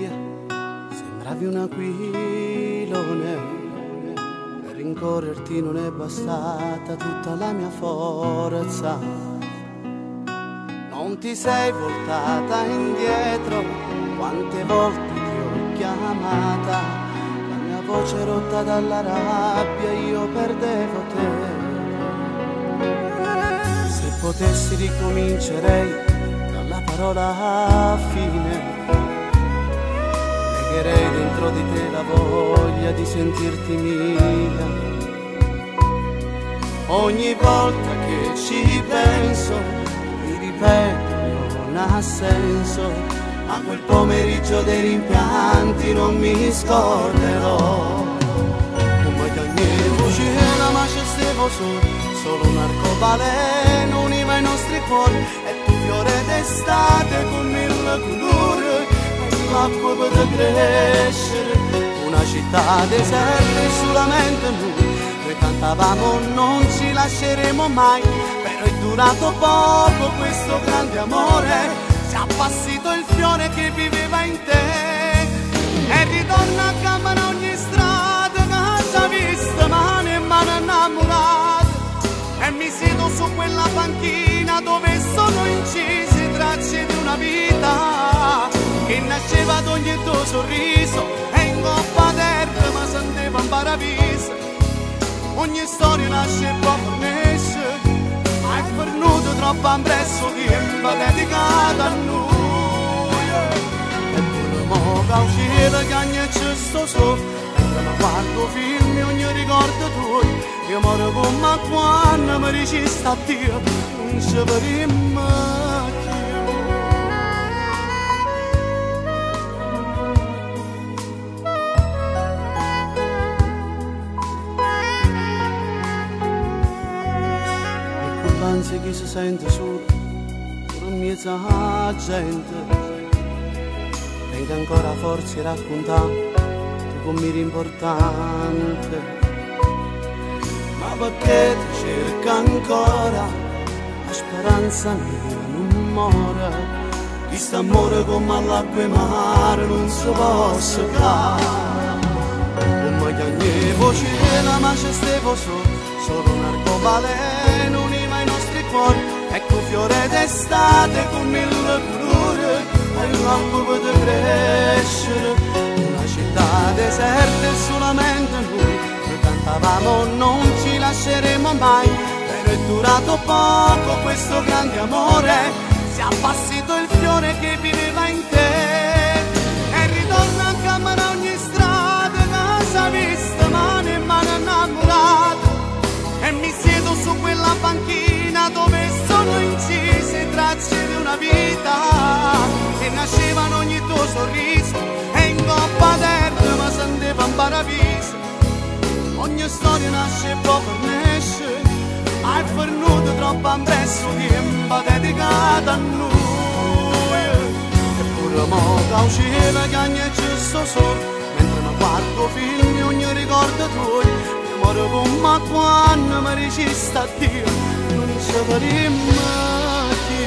via, sembravi un aquilone. Per rincorrerti non è bastata tutta la mia forza. Non ti sei voltata indietro, quante volte ti ho chiamata. La mia voce rotta dalla rabbia, io perdevo te. Se potessi ricomincerei dalla parola fine. Legherei dentro di te la voglia di sentirti mia. Ogni volta che ci penso mi ripeto non ha senso, ma quel pomeriggio dei rimpianti non mi scorderò. Come piangevo cielo ma ci stevo solo un arcobaleno univa i nostri cuori. E tu fiore d'estate con mille colori, l'acqua per crescere, una città deserta e solamente noi cantavamo non ci lasceremo mai. Però è durato poco questo grande amore, si è appassito il fiore che viveva in te. E ritorna a camera ogni strada, casa vista, mano in mano innamorata. E mi siedo su quella panchina dove sono incise tracce di una vita che nasceva ad ogni tuo sorriso, e in coppa d'erba ma senteva un paradiso. Ogni storia nasce e poi finisce, ma è venuto troppo ampresso tempo dedicato a noi. E pure mo' che uscire che ogni cesto so, mentre mi guardo film e ogni ricordo tuo, io moro come quando mi resista a Dio, non ci vedremo. Anzi chi si sente solo, pure in mezzo alla gente, tenga ancora forza di raccontare tu come eri importante. Ma perché ti cerca ancora, la speranza mia non muore, questo amore come all'acqua e mare non si può seccare. Come piangevo cielo ma ci stevo solo un arcobaleno univa i nostri cuori. Ecco fiore d'estate con mille colori, e l'acqua per crescere, una città deserta e solamente noi cantavamo non ci lasceremo mai. Però è durato poco questo grande amore, si è appassito il fiore che viveva in te. E ritorna a camera ogni strada, casa vista, mano in mano innamorata. E mi siedo su quella panchina dove sono incise tracce di una vita che nascevano ogni tuo sorriso, e in coppa d'erba ma senteva un paradiso. Ogni storia nasce e poi finisce, ma è venuto troppo ampresso tempo dedicato a noi. Eppure mo' che uscire che ogni giusto solo, mentre mi guardo film e ogni ricordo tuo, moro come quando mi resista a Dio, non ci vedremo più.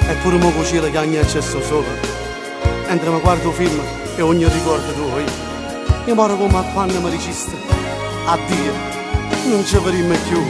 Eppure mo' cucire che ogni eccesso solo, mentre mi guardo film e ogni ricordo tuo, io moro come quando mi resista a Dio, non ci vedremo più.